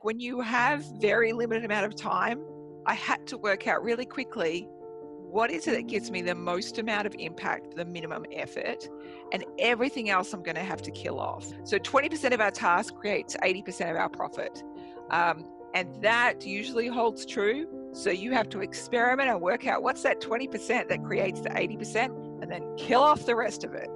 when you have very limited amount of time, I had to work out really quickly, what is it that gives me the most amount of impact, the minimum effort, and everything else I'm going to have to kill off. So 20% of our task creates 80% of our profit. And that usually holds true. So you have to experiment and work out what's that 20% that creates the 80% and then kill off the rest of it.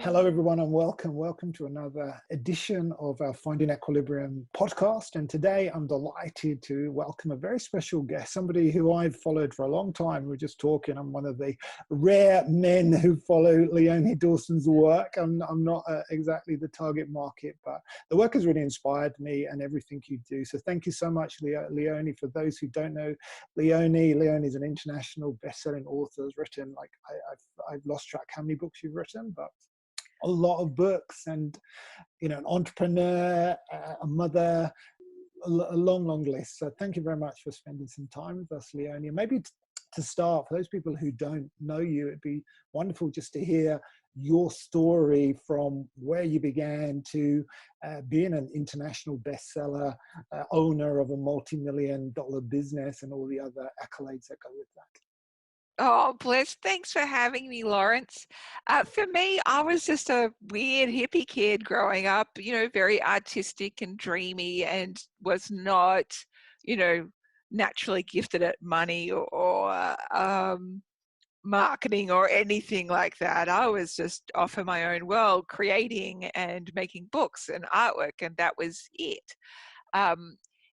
Hello, everyone, and welcome to another edition of our Finding Equilibrium podcast. And today I'm delighted to welcome a very special guest, somebody who I've followed for a long time. We're just talking. I'm one of the rare men who follow Leonie Dawson's work. I'm not exactly the target market, but the work has really inspired me and everything you do. So thank you so much, Leonie. For those who don't know Leonie is an international best-selling author. Has written, like, I've lost track how many books you've written, but a lot of books, and an entrepreneur, a mother, a long list. So thank you very much for spending some time with us, Leonie. Maybe to start, for those people who don't know you, it'd be wonderful just to hear your story from where you began to being an international bestseller, owner of a multi-million-dollar business, and all the other accolades that go with that. Oh, bless. Thanks for having me, Lawrence. For me, I was just a weird hippie kid growing up, very artistic and dreamy, and was not, naturally gifted at money or marketing or anything like that. I was just off in my own world, creating and making books and artwork, and that was it.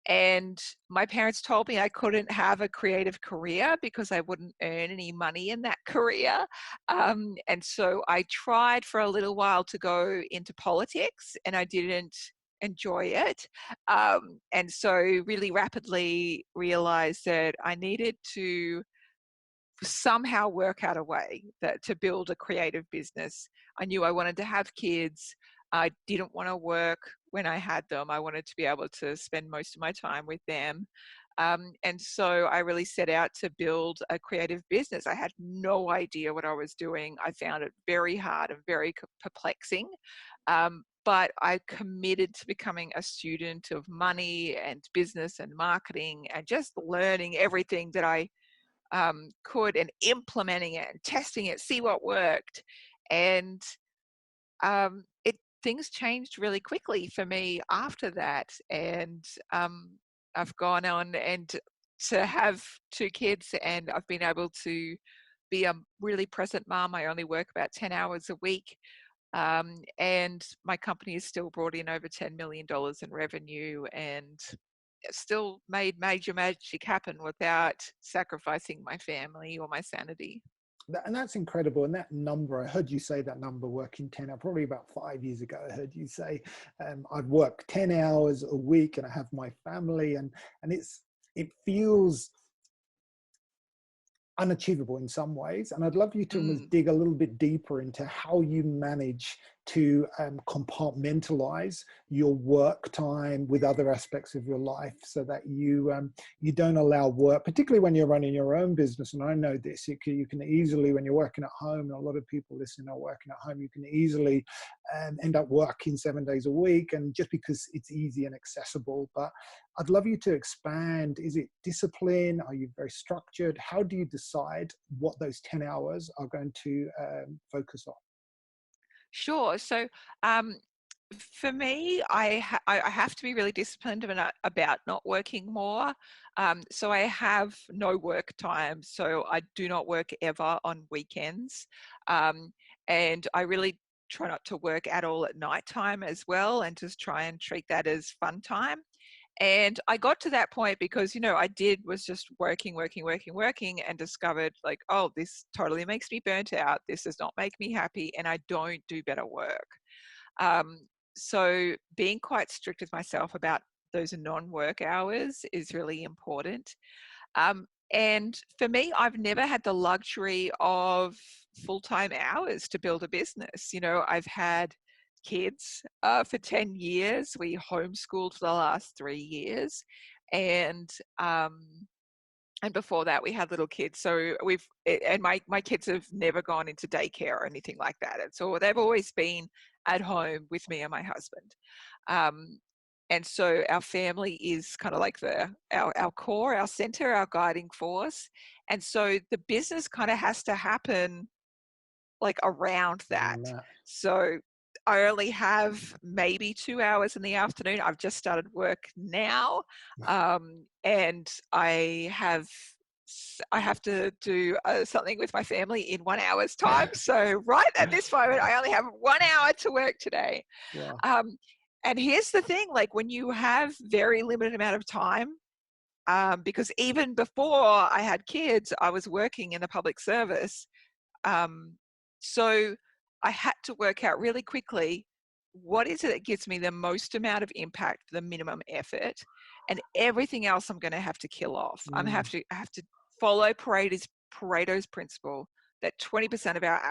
And my parents told me I couldn't have a creative career because I wouldn't earn any money in that career. And so I tried for a little while to go into politics, and I didn't enjoy it. And so really rapidly realized that I needed to somehow work out a way to build a creative business. I knew I wanted to have kids. I didn't want to work when I had them. I wanted to be able to spend most of my time with them. And so I really set out to build a creative business. I had no idea what I was doing. I found it very hard and very perplexing. But I committed to becoming a student of money and business and marketing and just learning everything that I could, and implementing it and testing it, see what worked. And things changed really quickly for me after that. And I've gone on and to have 2 kids, and I've been able to be a really present mom. I only work about 10 hours a week. And my company has still brought in over $10 million in revenue, and still made major magic happen without sacrificing my family or my sanity. And that's incredible. And that number, I heard you say that number, working 10 hours, probably about 5 years ago, I heard you say, I'd work 10 hours a week and I have my family, and it feels unachievable in some ways. And I'd love you to almost dig a little bit deeper into how you manage to compartmentalize your work time with other aspects of your life, so that you don't allow work, particularly when you're running your own business. And I know this, you can easily, when you're working at home, and a lot of people listening are working at home, you can easily end up working 7 days a week, and just because it's easy and accessible. But I'd love you to expand. Is it discipline? Are you very structured? How do you decide what those 10 hours are going to focus on? Sure. So for me, I have to be really disciplined about not working more. So I have no work time. So I do not work ever on weekends. And I really try not to work at all at nighttime as well, and just try and treat that as fun time. And I got to that point because, I was just working, and discovered, like, oh, this totally makes me burnt out. This does not make me happy, and I don't do better work. So being quite strict with myself about those non-work hours is really important. And for me, I've never had the luxury of full-time hours to build a business. I've had kids for 10 years. We homeschooled for the last 3 years. And and before that, we had little kids. So and my kids have never gone into daycare or anything like that. And so they've always been at home with me and my husband. Um, and so our family is kind of like our core, our center, our guiding force. And so the business kind of has to happen like around that. Around that. So I only have maybe 2 hours in the afternoon. I've just started work now, and I have to do something with my family in 1 hour's time. So right at this moment, I only have 1 hour to work today. Wow. And here's the thing: like when you have very limited amount of time, because even before I had kids, I was working in the public service. Um, so I had to work out really quickly what is it that gives me the most amount of impact, the minimum effort, and everything else I'm going to have to kill off. I have to follow Pareto's principle that 20% of our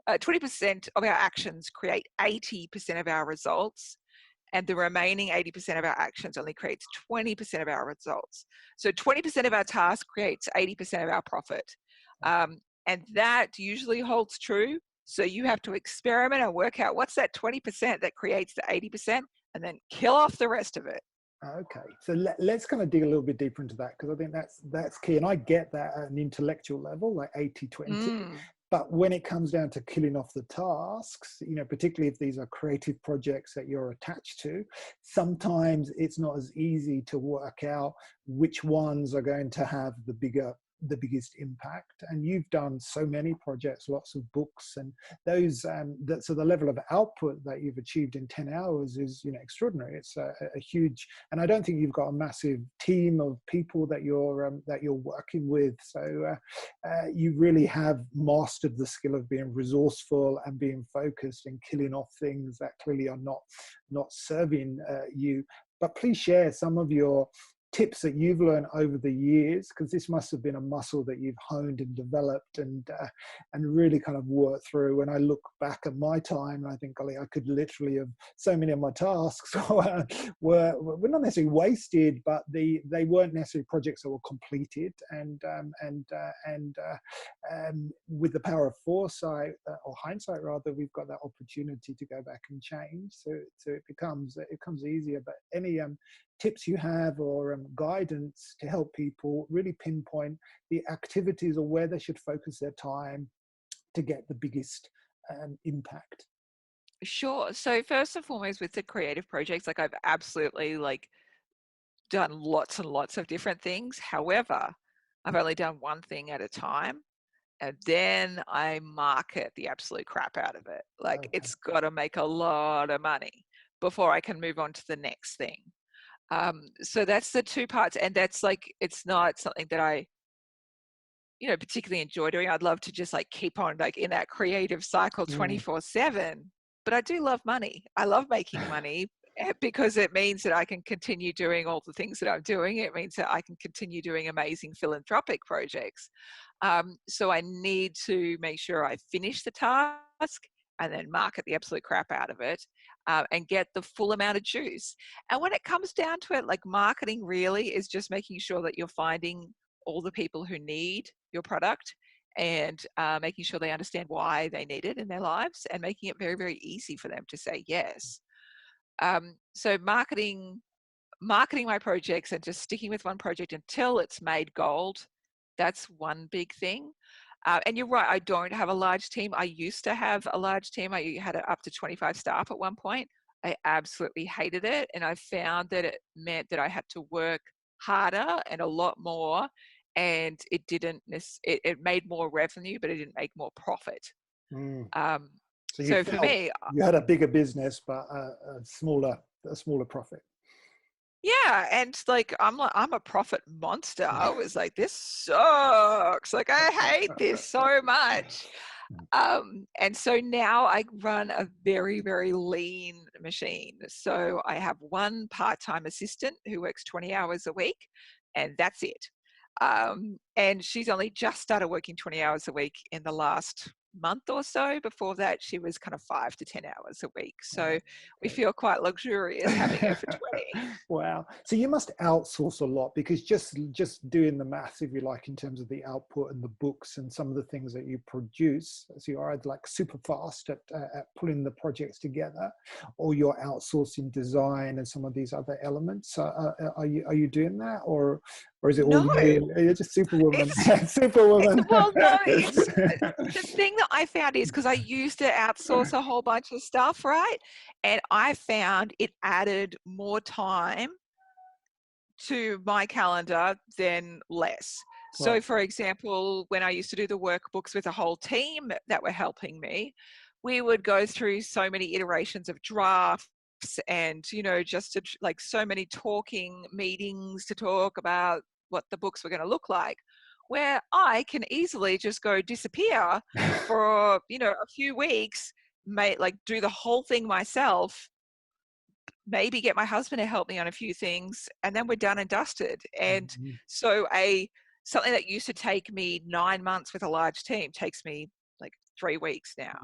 20% of our actions create 80% of our results, and the remaining 80% of our actions only creates 20% of our results. So 20% of our task creates 80% of our profit. And that usually holds true. So you have to experiment and work out what's that 20% that creates the 80% and then kill off the rest of it. Okay, so let's kind of dig a little bit deeper into that, because I think that's key. And I get that at an intellectual level, like 80-20. But when it comes down to killing off the tasks, particularly if these are creative projects that you're attached to, sometimes it's not as easy to work out which ones are going to have the biggest impact. And you've done so many projects, lots of books, and those so the level of output that you've achieved in 10 hours is extraordinary. It's a huge, and I don't think you've got a massive team of people that you're working with, so you really have mastered the skill of being resourceful and being focused and killing off things that clearly are not serving you. But please share some of your tips that you've learned over the years, because this must have been a muscle that you've honed and developed and really kind of worked through. When I look back at my time, I think, golly, I could literally have, so many of my tasks were not necessarily wasted, but they weren't necessarily projects that were completed. And with the power of foresight, or hindsight rather, we've got that opportunity to go back and change. So it becomes easier. But any tips you have or guidance to help people really pinpoint the activities or where they should focus their time to get the biggest impact? Sure. So first and foremost, with the creative projects, like I've absolutely done lots and lots of different things. However, I've only done one thing at a time. And then I market the absolute crap out of it. Like Okay. it's got to make a lot of money before I can move on to the next thing. So that's the two parts. And that's it's not something that I, particularly enjoy doing. I'd love to just keep on in that creative cycle 24/7. But I do love money. I love making money because it means that I can continue doing all the things that I'm doing. It means that I can continue doing amazing philanthropic projects. So I need to make sure I finish the task and then market the absolute crap out of it, and get the full amount of juice. And when it comes down to it, marketing really is just making sure that you're finding all the people who need your product, and making sure they understand why they need it in their lives, and making it very, very easy for them to say yes. So marketing my projects and just sticking with one project until it's made gold. That's one big thing. And you're right, I don't have a large team. I used to have a large team. I had up to 25 staff at one point. I absolutely hated it. And I found that it meant that I had to work harder and a lot more. And it made more revenue, but it didn't make more profit. So you So for felt me, you had a bigger business, but a smaller profit. yeah, and I'm a profit monster. I was like, this sucks. I hate this so much. And so now I run a very, very lean machine. So I have one part-time assistant who works 20 hours a week, and that's it. And she's only just started working 20 hours a week in the last month or so. Before that, she was kind of 5 to 10 hours a week. So Oh, we okay. feel quite luxurious having her for 20. Wow. So you must outsource a lot, because just doing the maths, if you like, in terms of the output and the books and some of the things that you produce, so you're either like super fast at pulling the projects together, or you're outsourcing design and some of these other elements. Are you doing that, or is it all No, you? You're just superwoman. it's Superwoman. well, no, it's the thing that I found is because I used to outsource a whole bunch of stuff, right? And I found it added more time to my calendar than less. So, Right. for example, when I used to do the workbooks with a whole team that were helping me, we would go through so many iterations of drafts and, just like so many talking meetings to talk about what the books were going to look like, where I can easily just go disappear for, a few weeks, like do the whole thing myself, maybe get my husband to help me on a few things, and then we're done and dusted. And Mhm. so something that used to take me 9 months with a large team takes me like 3 weeks now.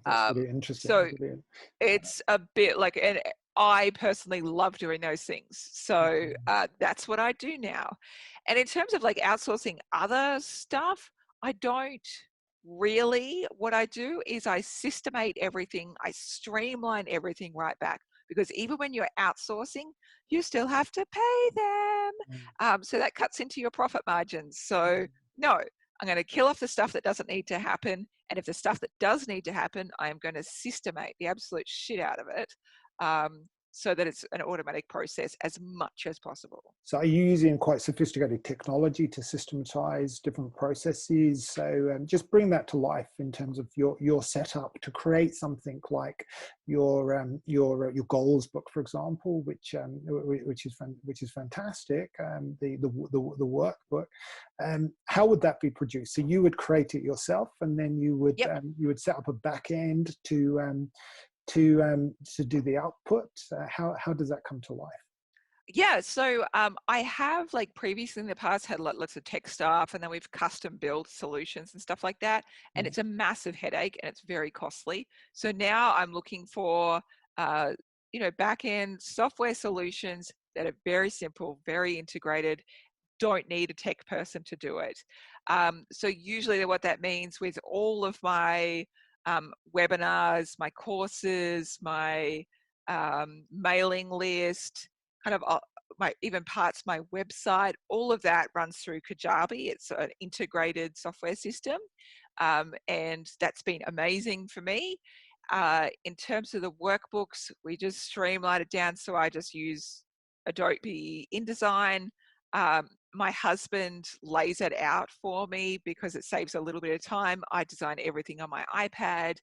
That's really interesting. So Really. it's a bit like, and I personally love doing those things. So Mhm. that's what I do now. And in terms of like outsourcing other stuff, I don't really. What I do is I systemate everything, I streamline everything right back. Because even when you're outsourcing, you still have to pay them. So that cuts into your profit margins. So, no, I'm going to kill off the stuff that doesn't need to happen. And if the stuff that does need to happen, I am going to systemate the absolute shit out of it, so that it's an automatic process as much as possible. So are you using quite sophisticated technology to systematize different processes? So just bring that to life in terms of your setup to create something like your goals book, for example, which is fantastic. The workbook. How would that be produced? So you would create it yourself, and then Yep. you would set up a back end to do the output. How does that come to life? Yeah, so I have like previously in the past had lots of tech stuff, and then we've custom built solutions and stuff like that. And Mm. it's a massive headache and it's very costly. So now I'm looking for, back end software solutions that are very simple, very integrated, don't need a tech person to do it. So usually what that means with all of my webinars, my courses, my mailing list, kind of my even parts of my website, all of that runs through Kajabi. It's an integrated software system, and that's been amazing for me. In terms of the workbooks, we just streamline it down, so I just use Adobe InDesign. My husband lays it out for me because it saves a little bit of time. I design everything on my iPad.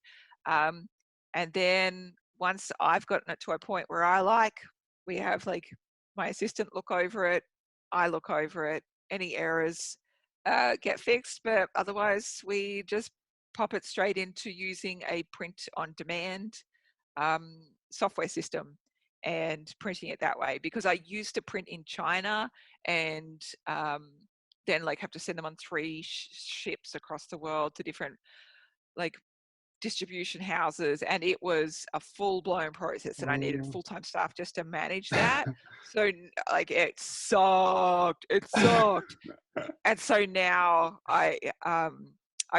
Um, and then once I've gotten it to a point where we have like my assistant look over it, I look over it, any errors get fixed, but otherwise we just pop it straight into using a print on demand software system and printing it that way, because I used to print in China and then like have to send them on three ships across the world to different like distribution houses, and it was a full-blown process and I needed Mm. full-time staff just to manage that. So like it sucked. And so now I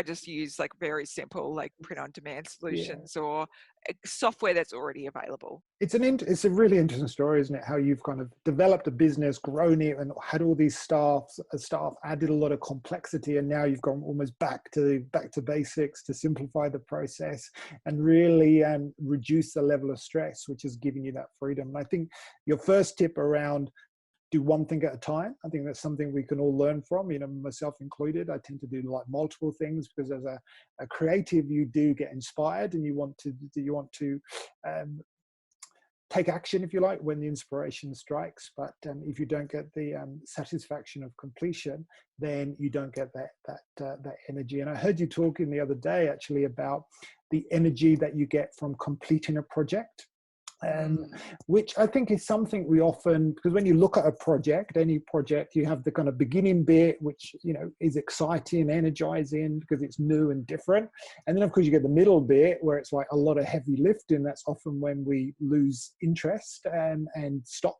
just use like very simple like print on demand Yeah. solutions or software that's already available. It's a really interesting story, isn't it? How you've kind of developed a business, grown it, and had all these staff, added a lot of complexity, and now you've gone almost back to basics to simplify the process and really reduce the level of stress, which is giving you that freedom. And I think your first tip around do one thing at a time, I think that's something we can all learn from, myself included. I tend to do like multiple things because as a creative, you do get inspired and you want to um, take action, if you like, when the inspiration strikes. But if you don't get the satisfaction of completion, then you don't get that energy. And I heard you talking the other day actually about the energy that you get from completing a project. um, Mm. which I think is something we often, because when you look at a project, any project, you have the kind of beginning bit, which, you know, is exciting, energizing because it's new and different. And then of course you get the middle bit where it's like a lot of heavy lifting. That's often when we lose interest and stop.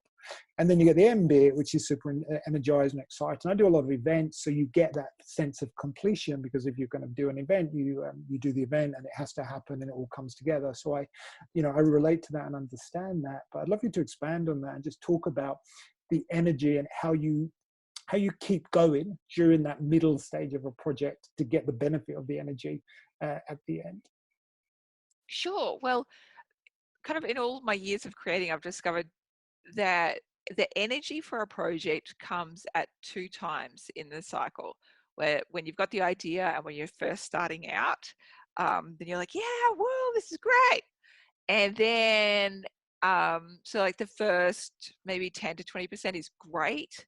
And then you get the end bit, which is super energized and exciting. I do a lot of events, so you get that sense of completion, because if you're going to do an event, you do the event and it has to happen and it all comes together. So I relate to that and understand that. But I'd love you to expand on that and just talk about the energy and how you keep going during that middle stage of a project to get the benefit of the energy at the end. Sure. Well, kind of in all my years of creating, I've discovered that the energy for a project comes at two times in the cycle, where when you've got the idea and when you're first starting out, then you're like, yeah, whoa, this is great. And then, so like the first maybe 10 to 20% is great.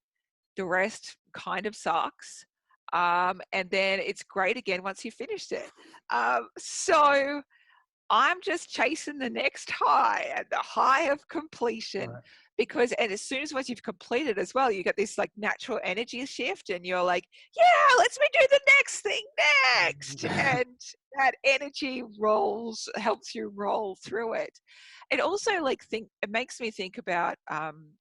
The rest kind of sucks. And then it's great again once you finished it. So I'm just chasing the next high and the high of completion, Right. because and as soon as once you've completed as well, you get this like natural energy shift and you're like, yeah, let's me do the next thing next. And that energy helps you roll through it. It also it makes me think about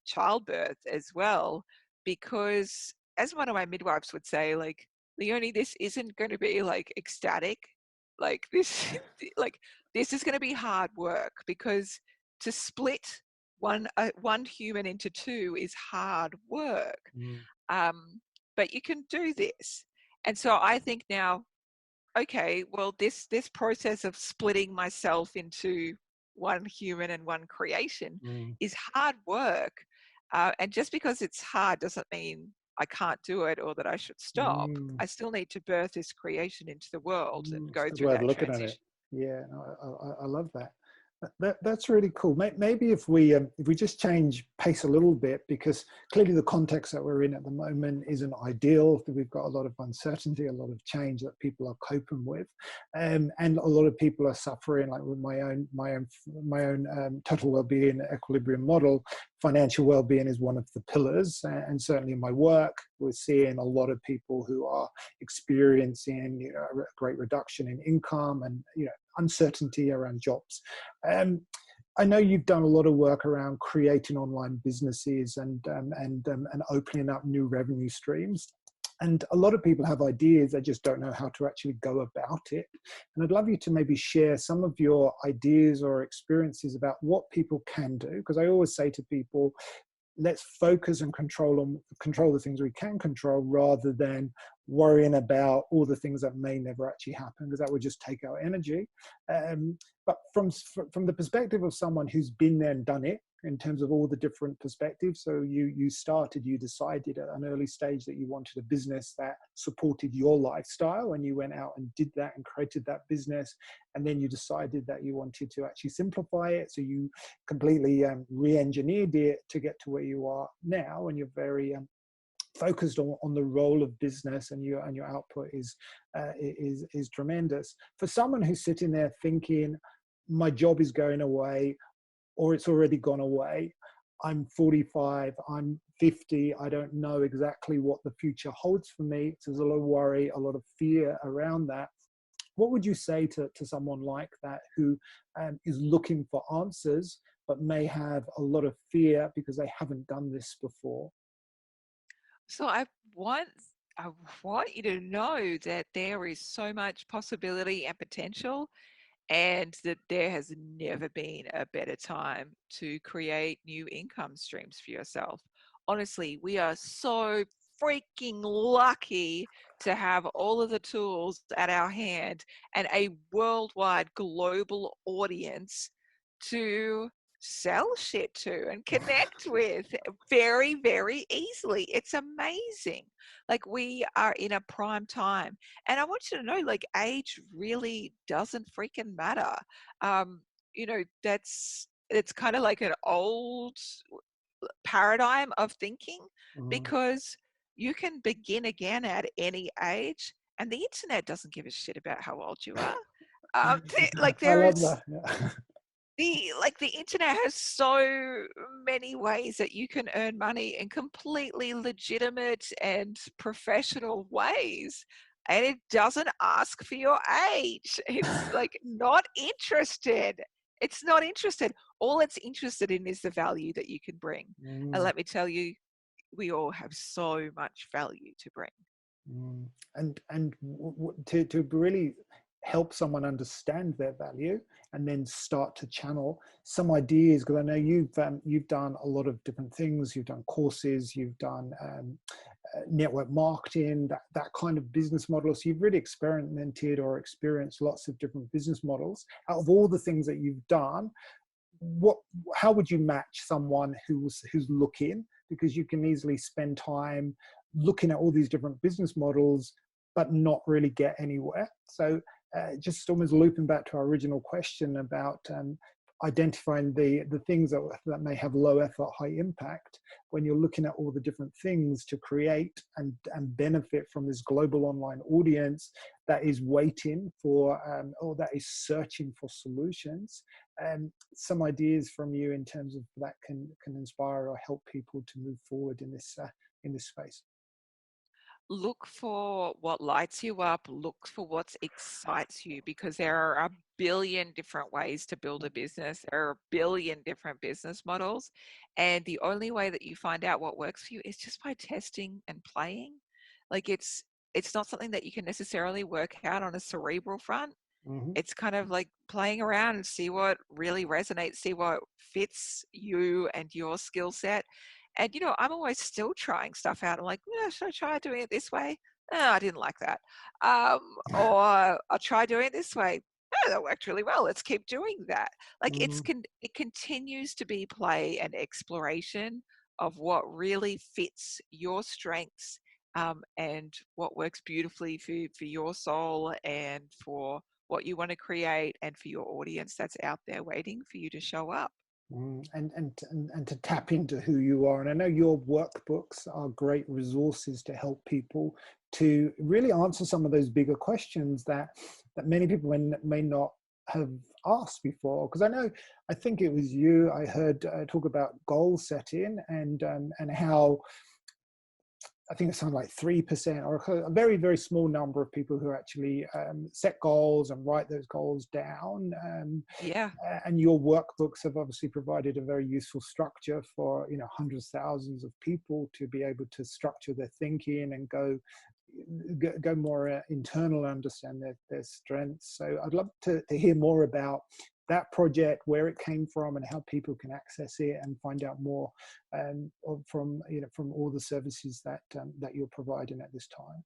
childbirth as well, because as one of my midwives would say, like, Leonie, this isn't going to be like ecstatic. Like this, like this is going to be hard work, because to split one human into two is hard work. Mm, But you can do this. And so I think now, okay, well, this process of splitting myself into one human and one creation mm, is hard work. And just because it's hard doesn't mean I can't do it or that I should stop. mm. I still need to birth this creation into the world and It's a go good through way of that looking at it. transition. Yeah, no, I love that. That's really cool. Maybe if we just change pace a little bit, because clearly the context that we're in at the moment isn't ideal. We've got a lot of uncertainty, a lot of change that people are coping with, and a lot of people are suffering. Like with my own total well-being equilibrium model, financial well-being is one of the pillars, and certainly in my work, we're seeing a lot of people who are experiencing, a great reduction in income and, uncertainty around jobs. Um, I know you've done a lot of work around creating online businesses and opening up new revenue streams. And a lot of people have ideas, they just don't know how to actually go about it. And I'd love you to maybe share some of your ideas or experiences about what people can do. Because I always say to people, let's focus and control the things we can control, rather than worrying about all the things that may never actually happen, because that would just take our energy. But from the perspective of someone who's been there and done it, in terms of all the different perspectives. So you decided at an early stage that you wanted a business that supported your lifestyle, and you went out and did that and created that business. And then you decided that you wanted to actually simplify it. So you completely re-engineered it to get to where you are now. And you're very focused on the role of business, and your output is tremendous. For someone who's sitting there thinking, my job is going away, or it's already gone away, I'm 45, I'm 50, I don't know exactly what the future holds for me. So there's a lot of worry, a lot of fear around that. What would you say to someone like that, who is looking for answers, but may have a lot of fear because they haven't done this before? So want I want you to know that there is so much possibility and potential, and that there has never been a better time to create new income streams for yourself. Honestly, we are so freaking lucky to have all of the tools at our hand and a worldwide global audience to sell shit to and connect with very, very easily. It's amazing. Like, we are in a prime time. And I want you to know, like, age really doesn't freaking matter. That's it's kind of like an old paradigm of thinking, Mhm. because you can begin again at any age, and the internet doesn't give a shit about how old you are. Like, I there love is that. Yeah. the internet has so many ways that you can earn money in completely legitimate and professional ways. And it doesn't ask for your age. It's like not interested. It's not interested. All it's interested in is the value that you can bring. And Mm, let me tell you, we all have so much value to bring. mm. And to really help someone understand their value and then start to channel some ideas, because I know you've done a lot of different things. You've done courses, you've done network marketing, that kind of business model. So you've really experimented or experienced lots of different business models. Out of all the things that you've done, what how would you match someone who's looking, because you can easily spend time looking at all these different business models but not really get anywhere. So just almost looping back to our original question about identifying the things that may have low effort, high impact. When you're looking at all the different things to create and benefit from this global online audience that is waiting for or that is searching for solutions, some ideas from you in terms of that can inspire or help people to move forward in this space. Look for what lights you up, look for what excites you, because there are a billion different ways to build a business. There are a billion different business models. And the only way that you find out what works for you is just by testing and playing. Like it's not something that you can necessarily work out on a cerebral front. Mm-hmm. It's kind of like playing around and see what really resonates, see what fits you and your skill set. And I'm always still trying stuff out. I'm like, yeah, should I try doing it this way? Oh, I didn't like that. Or I'll try doing it this way. Oh, that worked really well. Let's keep doing that. Like Mm-hmm. it continues to be play and exploration of what really fits your strengths, and what works beautifully for your soul and for what you want to create and for your audience that's out there waiting for you to show up. And to tap into who you are. And I know your workbooks are great resources to help people to really answer some of those bigger questions that many people may not have asked before. Because I think it was you I heard talk about goal setting and how I think it sounded like 3% or a very, very small number of people who actually set goals and write those goals down. Yeah. And your workbooks have obviously provided a very useful structure for hundreds, thousands of people to be able to structure their thinking and go more internal, understand their strengths. So I'd love to hear more about that project, where it came from, and how people can access it and find out more from all the services that you're providing at this time.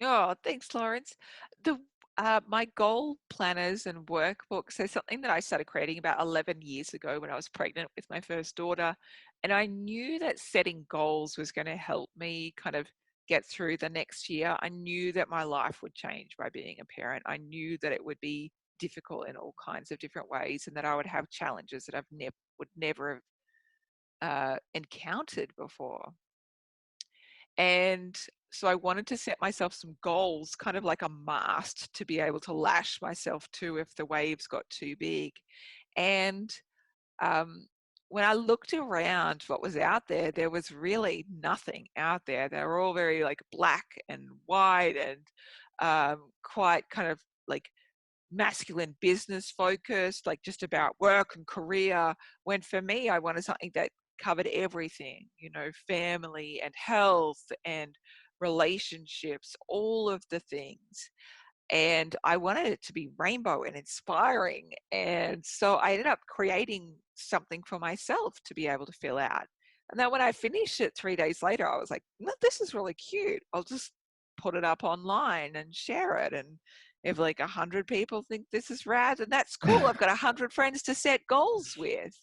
Oh, thanks, Lawrence. The My goal planners and workbooks are something that I started creating about 11 years ago when I was pregnant with my first daughter. And I knew that setting goals was going to help me kind of get through the next year. I knew that my life would change by being a parent. I knew that it would be difficult in all kinds of different ways and that I would have challenges that would never have encountered before. And so I wanted to set myself some goals, kind of like a mast to be able to lash myself to if the waves got too big. And um, when I looked around what was out there, there was really nothing out there. They were all very like black and white and quite kind of like masculine business focused, like just about work and career, when for me, I wanted something that covered everything, family and health and relationships, all of the things. And I wanted it to be rainbow and inspiring. And so I ended up creating something for myself to be able to fill out. And then when I finished it 3 days later, I was like, no, this is really cute. I'll just put it up online and share it. And if like 100 people think this is rad, and that's cool. I've got 100 friends to set goals with.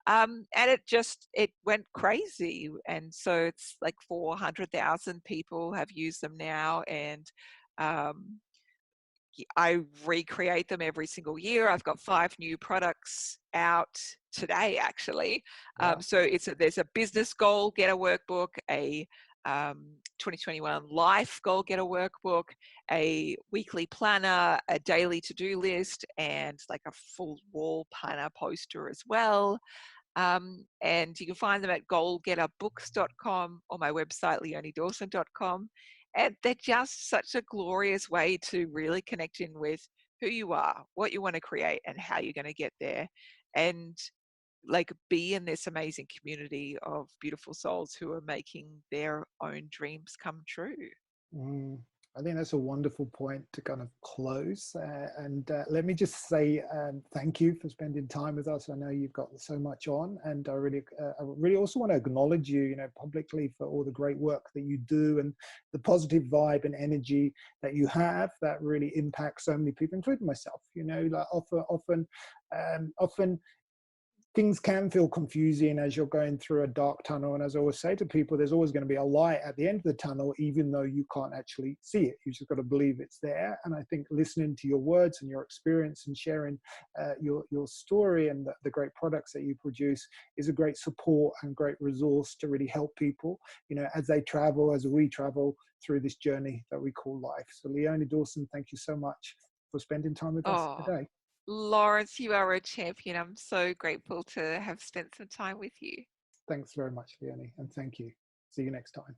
And it went crazy. And so it's like 400,000 people have used them now. And um, I recreate them every single year. I've got 5 new products out today, actually. Wow. So there's a business goal, get a workbook, a 2021 life goal getter workbook, a weekly planner, a daily to-do list, and like a full wall planner poster as well. And you can find them at goalgetterbooks.com or my website, leoniedawson.com. And they're just such a glorious way to really connect in with who you are, what you want to create, and how you're going to get there. And like be in this amazing community of beautiful souls who are making their own dreams come true. Mm, I think that's a wonderful point to kind of close. And let me just say thank you for spending time with us. I know you've got so much on, and I really also want to acknowledge you, publicly for all the great work that you do and the positive vibe and energy that you have that really impacts so many people, including myself. Like often things can feel confusing as you're going through a dark tunnel. And as I always say to people, there's always going to be a light at the end of the tunnel, even though you can't actually see it. You just got to believe it's there. And I think listening to your words and your experience and sharing your story and the great products that you produce is a great support and great resource to really help people, as they travel, as we travel through this journey that we call life. So Leonie Dawson, thank you so much for spending time with us Oh, today. Lawrence, you are a champion. I'm so grateful to have spent some time with you. Thanks very much, Leonie, and thank you. See you next time.